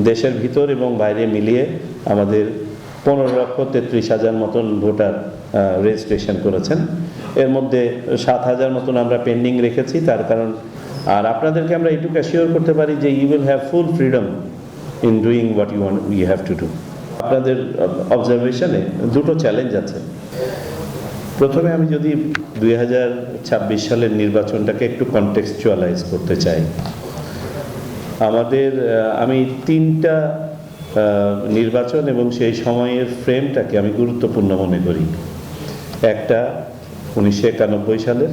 দেশের ভিতর এবং বাইরে মিলিয়ে আমাদের 15,33,000 মতন ভোটার রেজিস্ট্রেশন করেছেন। এর মধ্যে 7,000 মতন আমরা পেন্ডিং রেখেছি। তার কারণ আর আপনাদেরকে আমরা এটুকু অ্যাসিওর করতে পারি যে you will have full freedom in doing what you have to do. আপনাদের অবজারভেশনে দুটো চ্যালেঞ্জ আছে। প্রথমে আমি যদি 2026 সালের নির্বাচনটাকে একটু কনটেক্সচুয়ালাইজ করতে চাই। আমি 3টা নির্বাচন এবং সেই সময়ের ফ্রেমটাকে আমি গুরুত্বপূর্ণ মনে করি। একটা 1991 সালের,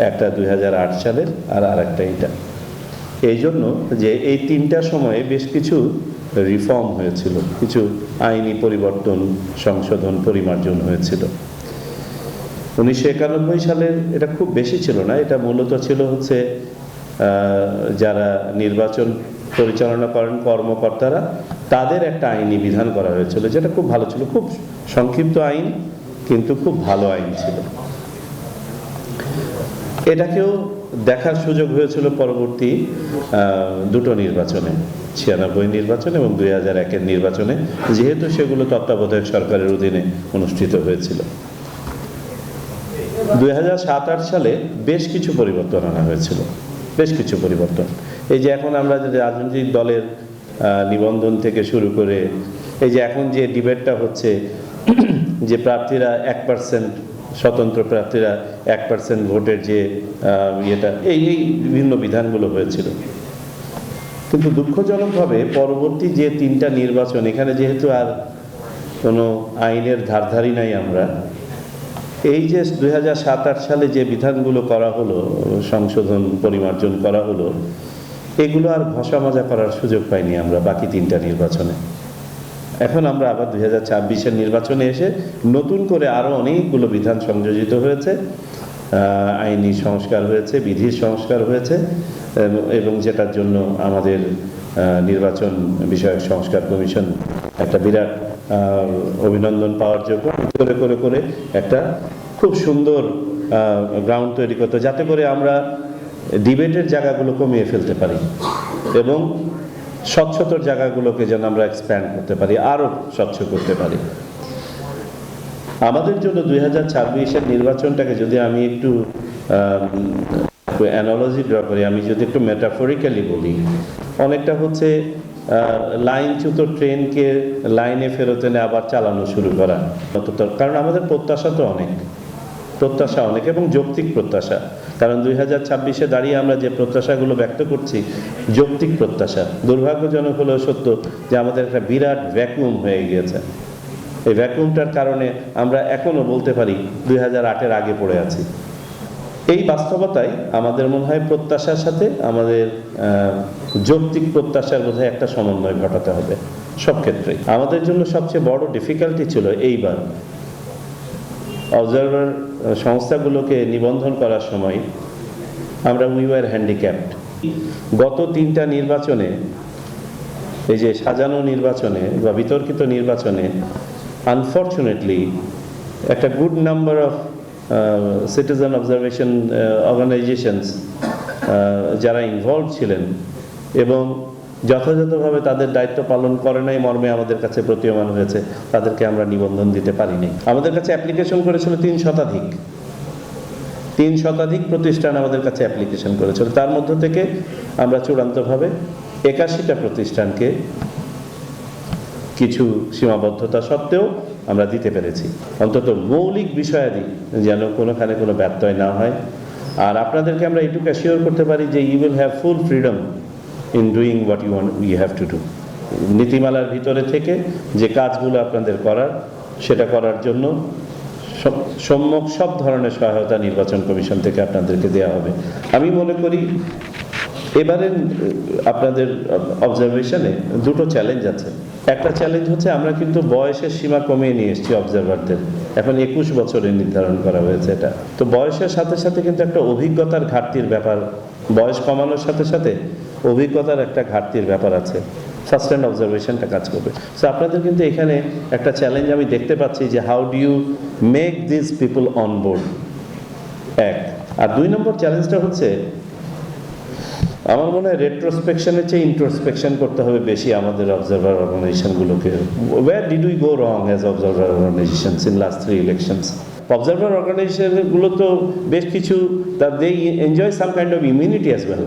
একটা 2008 সালের, আর আরেকটা এটা। এই জন্য যে এই 3টা সময়ে বেশ কিছু রিফর্ম হয়েছিল, কিছু আইনি পরিবর্তন, সংশোধন, পরিমার্জন হয়েছিল। 1991 সালের এটা খুব বেশি ছিল না, এটা মূলত ছিল হচ্ছে যারা নির্বাচন পরিচালনা করেন কর্মকর্তারা, তাদের একটা আইনি বিধান করা হয়েছিল, যেটা খুব ভালো ছিল। খুব সংক্ষিপ্ত আইন, কিন্তু খুব ভালো আইন ছিল। এটাকেও দেখার সুযোগ হয়েছিল পরবর্তী দুটো নির্বাচনে, 96 নির্বাচন এবং 2001-এর নির্বাচনে, যেহেতু সেগুলো তত্ত্বাবধায়ক সরকারের অধীনে অনুষ্ঠিত হয়েছিল। 2007-08 সালে বেশ কিছু পরিবর্তন আনা হয়েছিল, বেশ কিছু পরিবর্তন। এই যে এখন আমরা যে রাজনৈতিক দলের নিবন্ধন থেকে শুরু করে এই যে এখন যে ডিবেটটা হচ্ছে যে প্রার্থীরা 1%, স্বতন্ত্র প্রার্থীরা 1% ভোটের যে ইয়েটা, এই বিভিন্ন বিধানগুলো হয়েছিল। কিন্তু দুঃখজনকভাবে পরবর্তী যে 3টা নির্বাচন, এখানে যেহেতু আর কোনো আইনের ধারধারি নাই আমরা, এই যে 2007-08 সালে যে বিধানগুলো করা হলো, সংশোধন পরিমার্জন করা হলো, এগুলো আর ঘষা মাজা করার সুযোগ পাইনি আমরা বাকি 3টা নির্বাচনে। এখন আমরা আবার 2024-এর নির্বাচনে এসে নতুন করে আরও অনেকগুলো বিধান সংযোজিত হয়েছে, আইনি সংস্কার হয়েছে, বিধির সংস্কার হয়েছে, এবং যেটার জন্য আমাদের নির্বাচন বিষয়ক সংস্কার কমিশন একটা বিরাট অভিনন্দন পাওয়ার যোগ্য। করে করে করে একটা খুব সুন্দর গ্রাউন্ড তৈরি করতে, যাতে করে আমরা ডিবেটের জায়গাগুলো কমিয়ে ফেলতে পারি এবং স্বচ্ছতর জায়গাগুলোকে যেন আমরা এক্সপ্যান্ড করতে পারি, আরও স্বচ্ছ করতে পারি। আমাদের জন্য 2026-এর নির্বাচনটাকে যদি আমি একটু অ্যানালজি ড্র করি, আমি যদি একটু মেটাফরিক্যালি বলি, অনেকটা হচ্ছে লাইনচ্যুত ট্রেনকে লাইনে ফেরত এনে আবার চালানো শুরু করা। কারণ আমাদের প্রত্যাশা তো অনেক, প্রত্যাশা অনেক এবং যৌক্তিক প্রত্যাশা। কারণ 2026-এ দাঁড়িয়ে আমরা যে প্রত্যাশাগুলো ব্যক্ত করছি, যৌক্তিক প্রত্যাশা। দুর্ভাগ্যজনক হলেও সত্য যে আমাদের একটা বিরাট ভ্যাকুয়াম হয়ে গিয়েছে। এই ভ্যাকুয়ামটার কারণে আমরা এখনো বলতে পারি 2008-এর আগে পড়ে আছি। এই বাস্তবতায় আমাদের মনে হয় প্রত্যাশার সাথে আমাদের যৌক্তিক প্রত্যাশার বোধহয় একটা সমন্বয় ঘটাতে হবে সব ক্ষেত্রেই। আমাদের জন্য সবচেয়ে বড় ডিফিকাল্টি ছিল এইবার অবজারভার সংস্থাগুলোকে নিবন্ধন করার সময় আমরা উই ওয়ার হ্যান্ডিক্যাপড। গত 3টা নির্বাচনে, এই যে সাজানো নির্বাচনে বা বিতর্কিত নির্বাচনে, আনফর্চুনেটলি একটা good number of citizen observation organisations যারা ইনভলভ ছিলেন এবং যথাযথভাবে তাদের দায়িত্ব পালন করে নাই মর্মে আমাদের কাছে প্রতীয়মান হয়েছে, তাদেরকে আমরা নিবন্ধন দিতে পারিনি। আমাদের কাছে অ্যাপ্লিকেশন করেছিল 3 শতাধিক প্রতিষ্ঠান আমাদের কাছে অ্যাপ্লিকেশন করেছিল। তার মধ্য থেকে আমরা চূড়ান্তভাবে 81টা প্রতিষ্ঠানকে কিছু সীমাবদ্ধতা সত্ত্বেও আমরা দিতে পেরেছি। অন্তত মৌলিক বিষয়াদি যেন কোনোখানে কোনো ব্যত্যয় না হয়। আর আপনাদেরকে আমরা এটুকু অ্যাসিওর করতে পারি যে you will have full freedom in doing what you have to do. নীতিমালার ভিতরে থেকে যে কাজগুলো আপনাদের করার, সেটা করার জন্য সম্যক সব ধরনের সহায়তা নির্বাচন কমিশন থেকে আপনাদেরকে দেওয়া হবে। আমি মনে করি এবারে আপনাদের অবজারভেশনে দুটো চ্যালেঞ্জ আছে। একটা চ্যালেঞ্জ হচ্ছে আমরা কিন্তু বয়সের সীমা কমিয়ে নিয়ে এসেছি অবজারভারদের, এখন 21 বছরে নির্ধারণ করা হয়েছে এটা। তো বয়সের সাথে সাথে কিন্তু একটা অভিজ্ঞতার ঘাটতির ব্যাপার, বয়স কমানোর সাথে সাথে অভিজ্ঞতার একটা ঘাটতির ব্যাপার আছে। ফার্স্ট হ্যান্ড অবজারভেশনটা কাজ করবে। সো আপনাদের কিন্তু এখানে একটা চ্যালেঞ্জ আমি দেখতে পাচ্ছি যে how do you make this people on board, এক। আর 2 নম্বর চ্যালেঞ্জটা হচ্ছে আমার মনে হয় রেট্রোস্পেকশনের চেয়ে ইন্ট্রোস্পেকশন করতে হবে বেশি আমাদের অবজারভার অর্গানাইজেশনগুলোকে। Where did we go wrong as observer organisations in last 3 elections? অবজারভার অর্গানাইজেশনগুলো তো বেশ কিছু they enjoy some kind of immunity as well.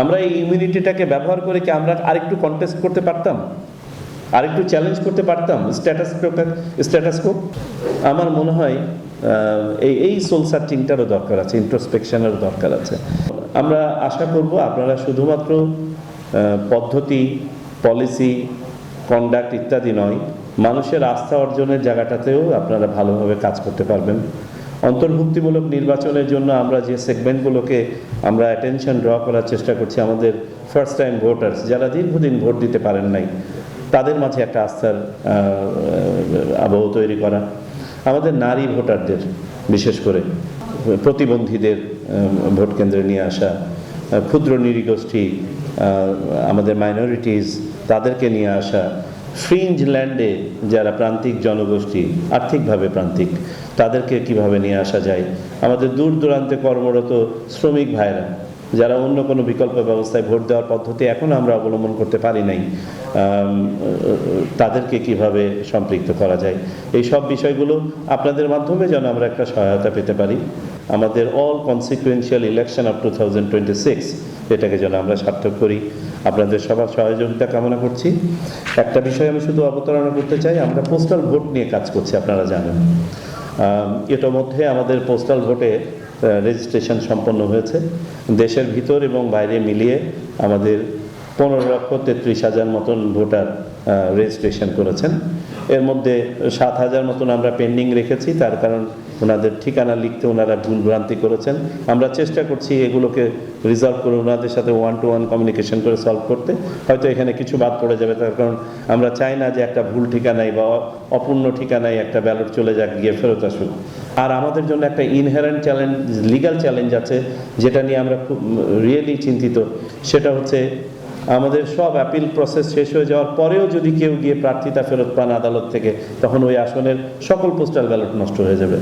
আমরা এই ইমিউনিটিটাকে ব্যবহার করে কি আমরা আরেকটু কন্টেস্ট করতে পারতাম, আরেকটু চ্যালেঞ্জ করতে পারতাম স্ট্যাটাসকো? আমার মনে হয় এই সোল সার্চিংটারও দরকার আছে, ইন্ট্রোস্পেকশনেরও দরকার আছে। আমরা আশা করব আপনারা শুধুমাত্র পদ্ধতি, পলিসি, কন্ডাক্ট ইত্যাদি নয়, মানুষের আস্থা অর্জনের জায়গাটাতেও আপনারা ভালোভাবে কাজ করতে পারবেন। অন্তর্ভুক্তিমূলক নির্বাচনের জন্য আমরা যে সেগমেন্টগুলোকে আমরা অ্যাটেনশন ড্র করার চেষ্টা করছি, আমাদের ফার্স্ট টাইম ভোটার্স যারা দীর্ঘদিন ভোট দিতে পারেন নাই, তাদের মাঝে একটা আস্থার আবহ তৈরি করা, আমাদের নারী ভোটারদের বিশেষ করে প্রতিবন্ধীদের ভোট কেন্দ্রে নিয়ে আসা, ক্ষুদ্র নৃগোষ্ঠী, আমাদের মাইনরিটিস তাদেরকে নিয়ে আসা, ফ্রিঞ্জ ল্যান্ডে যারা প্রান্তিক জনগোষ্ঠী, আর্থিকভাবে প্রান্তিক, তাদেরকে কিভাবে নিয়ে আসা যায়, আমাদের দূর দূরান্তে কর্মরত শ্রমিক ভাইরা যারা অন্য কোনো বিকল্প ব্যবস্থায় ভোট দেওয়ার পদ্ধতি এখনও আমরা অবলম্বন করতে পারি নাই, তাদেরকে কিভাবে সম্পৃক্ত করা যায়, এই সব বিষয়গুলো আপনাদের মাধ্যমে যেন আমরা একটা সহায়তা পেতে পারি। আমাদের অল কনসিকুয়েন্সিয়াল ইলেকশন অফ 2026 এটাকে যেন আমরা সার্থক করি, আপনাদের সবার সহযোগিতা কামনা করছি। একটা বিষয় আমি শুধু অবতারণা করতে চাই, আমরা পোস্টাল ভোট নিয়ে কাজ করছি, আপনারা জানেন। এটার মধ্যে আমাদের পোস্টাল ভোটে রেজিস্ট্রেশন সম্পন্ন হয়েছে। দেশের ভিতর এবং বাইরে মিলিয়ে আমাদের 15,33,000 মতন ভোটার রেজিস্ট্রেশন করেছেন। এর মধ্যে 7,000 মতন আমরা পেন্ডিং রেখেছি, তার কারণ ওনাদের ঠিকানা লিখতে ওনারা ভুলভ্রান্তি করেছেন। আমরা চেষ্টা করছি এগুলোকে রিজলভ করে ওনাদের সাথে 1-to-1 কমিউনিকেশন করে সলভ করতে। হয়তো এখানে কিছু বাদ পড়ে যাবে, তার কারণ আমরা চাই না যে একটা ভুল ঠিকানায় বা অপূর্ণ ঠিকানায় একটা ব্যালট চলে যাক, গিয়ে ফেরত আসুক। আর আমাদের জন্য একটা ইনহেরেন্ট চ্যালেঞ্জ, লিগ্যাল চ্যালেঞ্জ আছে, যেটা নিয়ে আমরা খুব রিয়েলি চিন্তিত। সেটা হচ্ছে আমাদের সব অ্যাপিল প্রসেস শেষ হয়ে যাওয়ার পরেও যদি কেউ গিয়ে প্রার্থিতা ফেরত পান আদালত থেকে, তখন ওই আসনের সকল পোস্টাল ব্যালট নষ্ট হয়ে যাবে।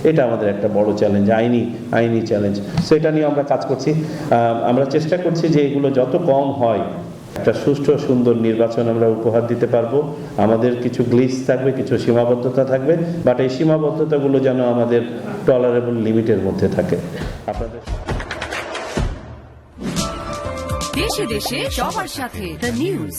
এটা আমাদের একটা বড় চ্যালেঞ্জ, আইনি চ্যালেঞ্জ। সেটা নিয়ে আমরা কাজ করছি। আমরা চেষ্টা করছি যে এগুলো যত কম হয় একটা সুষ্ঠু সুন্দর নির্বাচন আমরা উপহার দিতে পারবো। আমাদের কিছু গ্লিচ থাকবে, কিছু সীমাবদ্ধতা থাকবে, বাট এই সীমাবদ্ধতাগুলো যেন আমাদের টলারেবল লিমিটের মধ্যে থাকে। আপনাদের দেশে দেশে সবার সাথে দ্য নিউজ।